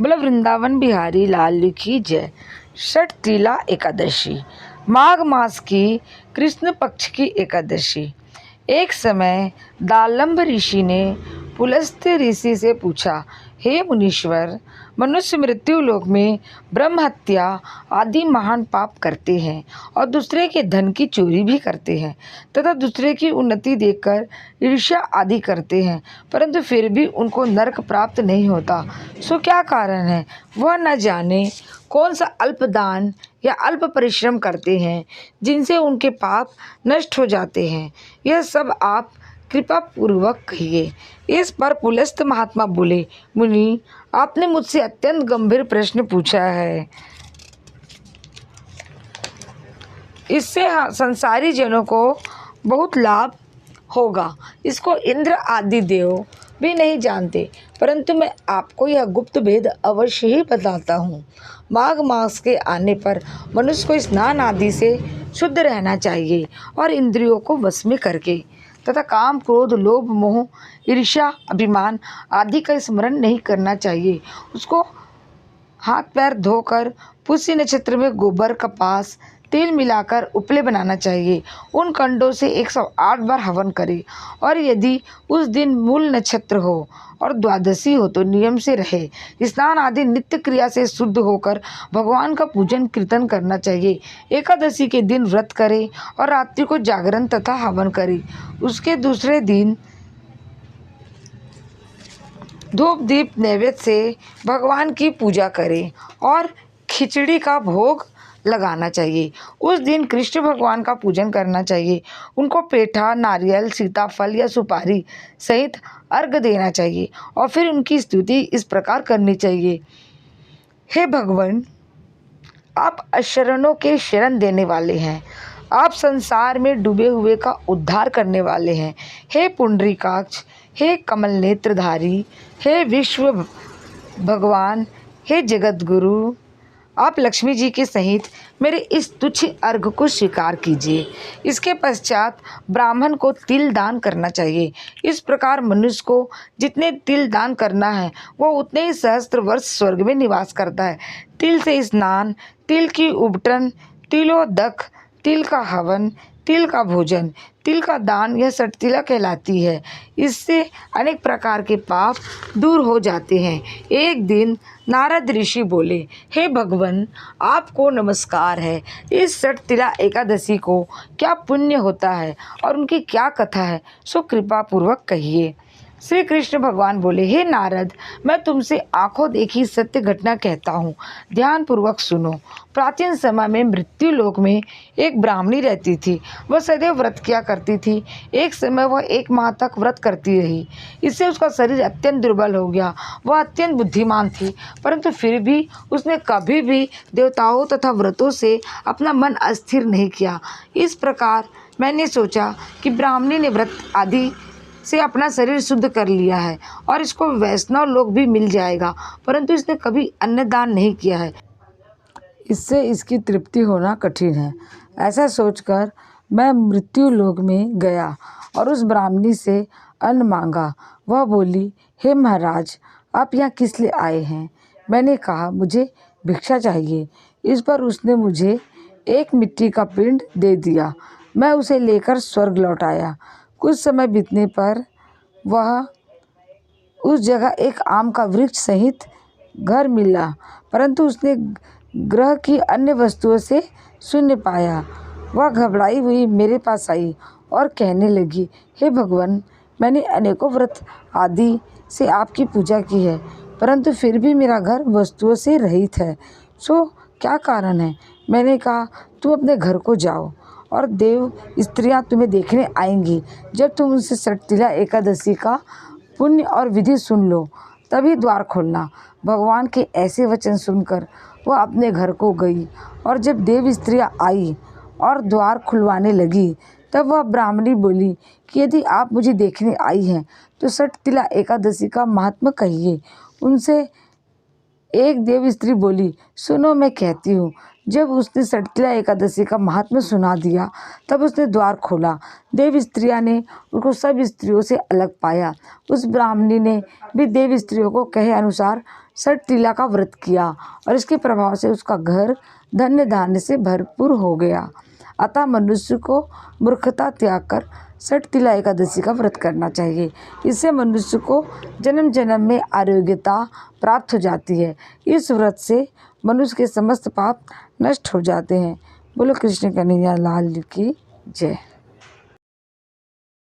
बोला वृंदावन बिहारी लाल की जय। षटतिला एकादशी, माघ मास की कृष्ण पक्ष की एकादशी। एक समय दालंभ ऋषि ने पुलस्त्य ऋषि से पूछा, हे मुनीश्वर, मनुष्य मृत्यु लोक में ब्रह्म हत्या आदि महान पाप करते हैं और दूसरे के धन की चोरी भी करते हैं तथा दूसरे की उन्नति देखकर ईर्ष्या आदि करते हैं, परंतु फिर भी उनको नरक प्राप्त नहीं होता। सो क्या कारण है? वह न जाने कौन सा अल्प दान या अल्प परिश्रम करते हैं जिनसे उनके पाप नष्ट हो जाते हैं। यह सब आप कृपा पूर्वक कहिए। इस पर पुलस्त महात्मा बोले, मुनि, आपने मुझसे अत्यंत गंभीर प्रश्न पूछा है। इससे संसारी जनों को बहुत लाभ होगा। इसको इंद्र आदि देव भी नहीं जानते, परंतु मैं आपको यह गुप्त भेद अवश्य ही बताता हूँ। माघ मास के आने पर मनुष्य को स्नान आदि से शुद्ध रहना चाहिए और इंद्रियों को वश में करके तथा काम, क्रोध, लोभ, मोह, ईर्ष्या, अभिमान आदि का स्मरण नहीं करना चाहिए। उसको हाथ पैर धोकर पुष्य नक्षत्र में गोबर, कपास, तेल मिलाकर उपले बनाना चाहिए। उन कंडों से 108 बार हवन करे और यदि उस दिन मूल नक्षत्र हो और द्वादशी हो तो नियम से रहे। स्नान आदि नित्य क्रिया से शुद्ध होकर भगवान का पूजन कीर्तन करना चाहिए। एकादशी के दिन व्रत करे और रात्रि को जागरण तथा हवन करे। उसके दूसरे दिन धूप दीप नैवेद्य से भगवान की पूजा करें और खिचड़ी का भोग लगाना चाहिए। उस दिन कृष्ण भगवान का पूजन करना चाहिए। उनको पेठा, नारियल, सीताफल या सुपारी सहित अर्घ देना चाहिए और फिर उनकी स्तुति इस प्रकार करनी चाहिए, हे भगवान, आप अशरणों के शरण देने वाले हैं। आप संसार में डूबे हुए का उद्धार करने वाले हैं। हे पुंडरीकाक्ष, हे कमल नेत्रधारी, हे विश्व भगवान, हे जगत गुरु, आप लक्ष्मी जी के सहित मेरे इस तुच्छ अर्घ को स्वीकार कीजिए। इसके पश्चात ब्राह्मण को तिल दान करना चाहिए। इस प्रकार मनुष्य को जितने तिल दान करना है वो उतने ही सहस्त्र वर्ष स्वर्ग में निवास करता है। तिल से स्नान, तिल की उबटन, तिलोदक, तिल का हवन, तिल का भोजन, तिल का दान, यह षटतिला कहलाती है। इससे अनेक प्रकार के पाप दूर हो जाते हैं। एक दिन नारद ऋषि बोले, हे भगवान, आपको नमस्कार है। इस षटतिला एकादशी को क्या पुण्य होता है और उनकी क्या कथा है, सो कृपा पूर्वक कहिए। श्री कृष्ण भगवान बोले, हे नारद, मैं तुमसे आंखों देखी सत्य घटना कहता हूँ, ध्यान पूर्वक सुनो। प्राचीन समय में मृत्यु लोक में एक ब्राह्मणी रहती थी। वह सदैव व्रत किया करती थी। एक समय वह 1 माह तक व्रत करती रही। इससे उसका शरीर अत्यंत दुर्बल हो गया। वह अत्यंत बुद्धिमान थी, परंतु फिर भी उसने कभी भी देवताओं तथा व्रतों से अपना मन अस्थिर नहीं किया। इस प्रकार मैंने सोचा कि ब्राह्मणी ने व्रत आदि से अपना शरीर शुद्ध कर लिया है और इसको वैष्णव लोक भी मिल जाएगा, परंतु इसने कभी अन्नदान नहीं किया है। इससे इसकी तृप्ति होना कठिन है। ऐसा सोचकर मैं मृत्यु लोक में गया और उस ब्राह्मणी से अन्न मांगा। वह बोली, हे महाराज, आप यहाँ किस लिए आए हैं? मैंने कहा, मुझे भिक्षा चाहिए। इस पर उसने मुझे एक मिट्टी का पिंड दे दिया। मैं उसे लेकर स्वर्ग लौट आया। कुछ समय बीतने पर वह उस जगह एक आम का वृक्ष सहित घर मिला, परंतु उसने ग्रह की अन्य वस्तुओं से शून्य पाया। वह घबराई हुई मेरे पास आई और कहने लगी, हे भगवान, मैंने अनेकों व्रत आदि से आपकी पूजा की है, परंतु फिर भी मेरा घर वस्तुओं से रहित है। सो क्या कारण है? मैंने कहा, तुम अपने घर को जाओ और देव स्त्रियां तुम्हें देखने आएंगी। जब तुम उनसे षटतिला एकादशी का पुण्य और विधि सुन लो तभी द्वार खोलना। भगवान के ऐसे वचन सुनकर वह अपने घर को गई और जब देव स्त्रियां आई और द्वार खुलवाने लगी तब वह ब्राह्मणी बोली कि यदि आप मुझे देखने आई हैं तो षटतिला एकादशी का महात्म्य कहिए। उनसे एक देव स्त्री बोली, सुनो, मैं कहती हूँ। जब उसने षटतिला एकादशी का महात्म्य सुना दिया तब उसने द्वार खोला। देव स्त्रियाँ ने उसको सब स्त्रियों से अलग पाया। उस ब्राह्मणी ने भी देव स्त्रियों को कहे अनुसार सठ तिला का व्रत किया और इसके प्रभाव से उसका घर धन्य धान्य से भरपूर हो गया। अतः मनुष्य को मूर्खता त्याग कर सठ तिला एकादशी का व्रत करना चाहिए। इससे मनुष्य को जन्म जन्म में आरोग्यता प्राप्त हो जाती है। इस व्रत से मनुष्य के समस्त पाप नष्ट हो जाते हैं। बोलो कृष्ण कन्हैया लाल की जय।